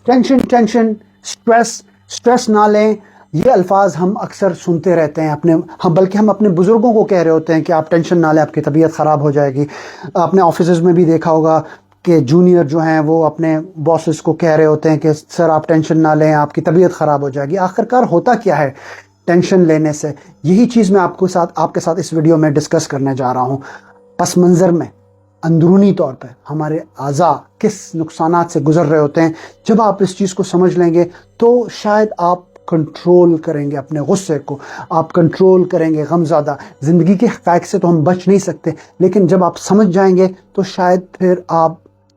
Tension tension, stress stress نہ لیں، یہ الفاظ ہم اکثر سنتے رہتے ہیں بلکہ ہم اپنے بزرگوں کو کہہ رہے ہوتے ہیں کہ آپ ٹینشن نہ لیں، آپ کی طبیعت خراب ہو جائے گی. آپ نے آفیسز میں بھی دیکھا ہوگا کہ جونیئر جو ہیں وہ اپنے باسز کو کہہ رہے ہوتے ہیں کہ سر آپ ٹینشن نہ لیں، آپ کی طبیعت خراب ہو جائے گی. آخرکار ہوتا کیا ہے ٹینشن لینے سے؟ یہی چیز میں آپ کے ساتھ اس ویڈیو میں ڈسکس کرنے جا رہا ہوں. پس منظر میں اندرونی طور پہ ہمارے اعضاء کس نقصانات سے گزر رہے ہوتے ہیں. جب آپ اس چیز کو سمجھ لیں گے تو شاید آپ کنٹرول کریں گے اپنے غصے کو، آپ کنٹرول کریں گے غمزدہ. زندگی کے حقائق سے تو ہم بچ نہیں سکتے، لیکن جب آپ سمجھ جائیں گے تو شاید پھر آپ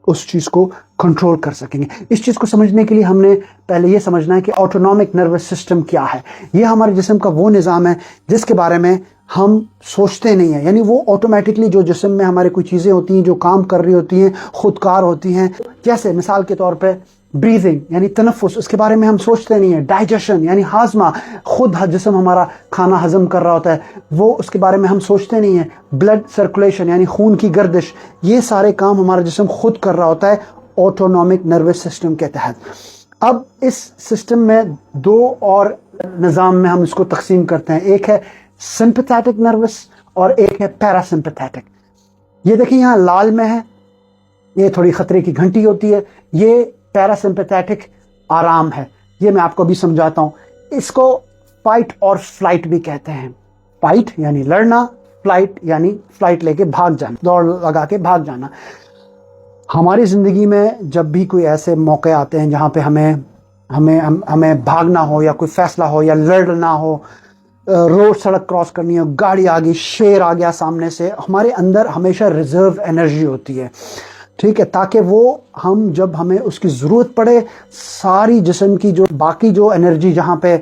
اس چیز کو کنٹرول کر سکیں گے. اس چیز کو سمجھنے کے لیے ہم نے پہلے یہ سمجھنا ہے کہ آٹونومک نروس سسٹم کیا ہے. یہ ہمارے جسم کا وہ نظام ہے جس کے بارے میں ہم سوچتے نہیں ہیں، یعنی وہ آٹومیٹکلی جو جسم میں ہمارے کوئی چیزیں ہوتی ہیں جو کام کر رہی ہوتی ہیں، خودکار ہوتی ہیں. جیسے مثال کے طور پہ بریزنگ یعنی تنفس، اس کے بارے میں ہم سوچتے نہیں ہیں. ڈائجیشن یعنی ہاضمہ، خود جسم ہمارا کھانا ہضم کر رہا ہوتا ہے، وہ اس کے بارے میں ہم سوچتے نہیں ہیں. بلڈ سرکولیشن یعنی خون کی گردش، یہ سارے کام ہمارا جسم خود کر رہا ہوتا ہے آٹونومک نروس سسٹم کے تحت. اب اس سسٹم میں دو اور نظام میں ہم اس کو تقسیم کرتے ہیں. ایک ہے سمپیتھیٹک نروس اور ایک ہے پیراسمپیتھیٹک. یہ دیکھیں یہاں لال میں ہے، یہ تھوڑی خطرے کی گھنٹی ہوتی ہے. یہ پیراسمپیتھیٹک آرام ہے. یہ میں آپ کو بھی سمجھاتا ہوں. اس کو فائٹ اور فلائٹ بھی کہتے ہیں. فائٹ یعنی لڑنا، فلائٹ یعنی فلائٹ لے کے بھاگ جانا، دوڑ لگا کے بھاگ جانا. ہماری زندگی میں جب بھی کوئی ایسے موقع آتے ہیں جہاں پہ ہمیں بھاگنا ہو یا کوئی فیصلہ ہو یا لڑنا ہو، روڈ سڑک کراس کرنی ہو، گاڑی آ گئی، شیر آ گیا سامنے سے، ہمارے اندر ہمیشہ ریزرو انرجی ہوتی ہے، ٹھیک ہے، تاکہ وہ جب ہمیں اس کی ضرورت پڑے، ساری جسم کی جو باقی جو انرجی جہاں پہ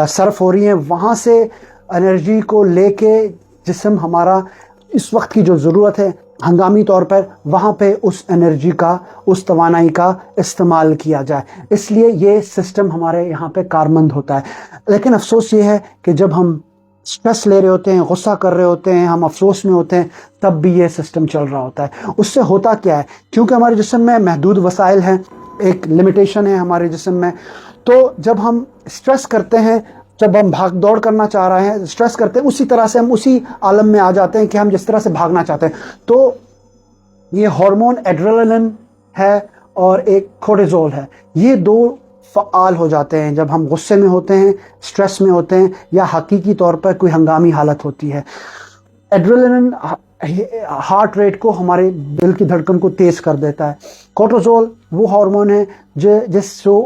صرف ہو رہی ہیں وہاں سے انرجی کو لے کے جسم ہمارا اس وقت کی جو ضرورت ہے ہنگامی طور پر وہاں پہ اس انرجی کا، اس توانائی کا استعمال کیا جائے. اس لیے یہ سسٹم ہمارے یہاں پہ کارمند ہوتا ہے. لیکن افسوس یہ ہے کہ جب ہم سٹریس لے رہے ہوتے ہیں، غصہ کر رہے ہوتے ہیں، ہم افسوس میں ہوتے ہیں، تب بھی یہ سسٹم چل رہا ہوتا ہے. اس سے ہوتا کیا ہے؟ کیونکہ ہمارے جسم میں محدود وسائل ہیں، ایک لمیٹیشن ہے ہمارے جسم میں، تو جب ہم سٹریس کرتے ہیں، جب ہم بھاگ دوڑ کرنا چاہ رہے ہیں، سٹریس کرتے ہیں، اسی طرح سے ہم اسی عالم میں آ جاتے ہیں کہ ہم جس طرح سے بھاگنا چاہتے ہیں. تو یہ ہارمون ایڈرینلن ہے اور ایک کورٹیزول ہے. یہ دو فعال ہو جاتے ہیں جب ہم غصے میں ہوتے ہیں، سٹریس میں ہوتے ہیں، یا حقیقی طور پر کوئی ہنگامی حالت ہوتی ہے. ایڈرینلن ہارٹ ریٹ کو، ہمارے دل کی دھڑکن کو تیز کر دیتا ہے. کورٹیزول وہ ہارمون ہے جو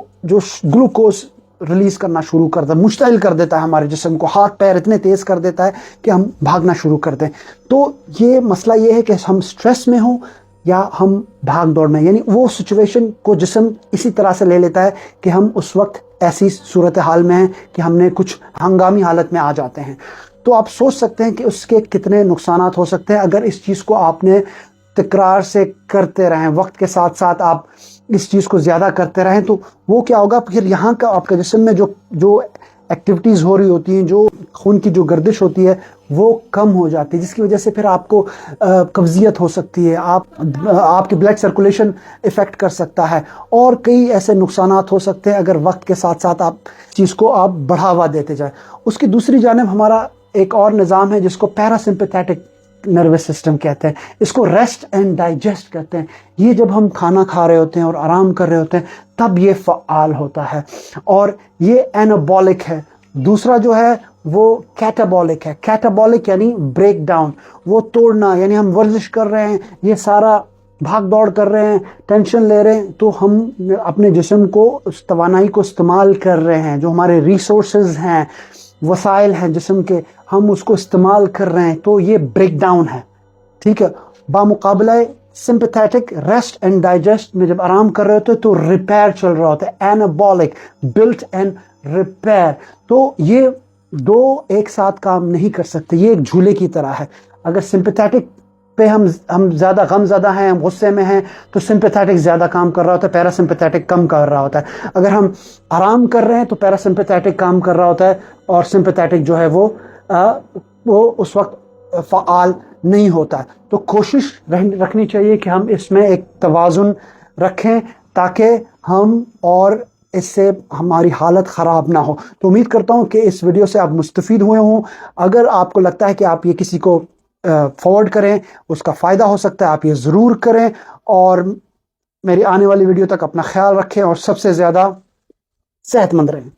گلوکوز ریلیز کرنا شروع کرتا ہے، مشتعل کر دیتا ہے ہمارے جسم کو، ہاتھ پیر اتنے تیز کر دیتا ہے کہ ہم بھاگنا شروع کر دیں. تو یہ مسئلہ یہ ہے کہ ہم سٹریس میں ہوں یا ہم بھاگ دوڑ میں، یعنی وہ سچویشن کو جسم اسی طرح سے لے لیتا ہے کہ ہم اس وقت ایسی صورتحال میں ہیں کہ ہم نے کچھ ہنگامی حالت میں آ جاتے ہیں. تو آپ سوچ سکتے ہیں کہ اس کے کتنے نقصانات ہو سکتے ہیں اگر اس چیز کو آپ نے تکرار سے کرتے رہیں، وقت کے ساتھ ساتھ آپ اس چیز کو زیادہ کرتے رہیں. تو وہ کیا ہوگا پھر، یہاں کا آپ کے جسم میں جو ایکٹیویٹیز ہو رہی ہوتی ہیں، جو خون کی جو گردش ہوتی ہے وہ کم ہو جاتی ہے، جس کی وجہ سے پھر آپ کو قبضیت ہو سکتی ہے، آپ کی بلڈ سرکولیشن افیکٹ کر سکتا ہے، اور کئی ایسے نقصانات ہو سکتے ہیں اگر وقت کے ساتھ ساتھ آپ چیز کو آپ بڑھاوا دیتے جائیں. اس کی دوسری جانب ہمارا ایک اور نظام ہے جس کو پیراسمپیتھیٹک نروس سسٹم کہتے ہیں. اس کو ریسٹ اینڈ ڈائجسٹ کہتے ہیں. یہ جب ہم کھانا کھا رہے ہوتے ہیں اور آرام کر رہے ہوتے ہیں تب یہ فعال ہوتا ہے، اور یہ اینابولک ہے. دوسرا جو ہے وہ کیٹابولک ہے. کیٹابولک یعنی بریک ڈاؤن، وہ توڑنا، یعنی ہم ورزش کر رہے ہیں، یہ سارا بھاگ دوڑ کر رہے ہیں، ٹینشن لے رہے ہیں، تو ہم اپنے جسم کو، اس توانائی کو استعمال کر رہے ہیں، جو ہمارے ریسورسز ہیں، وسائل ہیں جسم کے، ہم اس کو استعمال کر رہے ہیں، تو یہ بریک ڈاؤن ہے. ٹھیک ہے. بامقابلہ سمپیتھیٹک ریسٹ اینڈ ڈائجسٹ میں جب آرام کر رہے ہوتے ہیں تو ریپیئر چل رہا ہوتا ہے، اینابولک، بلٹ اینڈ ریپیئر. تو یہ دو ایک ساتھ کام نہیں کر سکتے، یہ ایک جھولے کی طرح ہے. اگر سمپیتھیٹک پہ ہم زیادہ غم زدہ ہیں، ہم غصے میں ہیں، تو سمپیتھیٹک زیادہ کام کر رہا ہوتا ہے، پیراسمپیتھیٹک کم کر رہا ہوتا ہے. اگر ہم آرام کر رہے ہیں تو پیراسمپیتھیٹک کام کر رہا ہوتا ہے، اور سمپیتھیٹک جو ہے وہ اس وقت فعال نہیں ہوتا ہے. تو کوشش رکھنی چاہیے کہ ہم اس میں ایک توازن رکھیں تاکہ ہم اور اس سے ہماری حالت خراب نہ ہو. تو امید کرتا ہوں کہ اس ویڈیو سے آپ مستفید ہوئے ہوں. اگر آپ کو لگتا ہے کہ آپ یہ کسی کو فارورڈ کریں، اس کا فائدہ ہو سکتا ہے، آپ یہ ضرور کریں. اور میری آنے والی ویڈیو تک اپنا خیال رکھیں اور سب سے زیادہ صحت مند رہیں.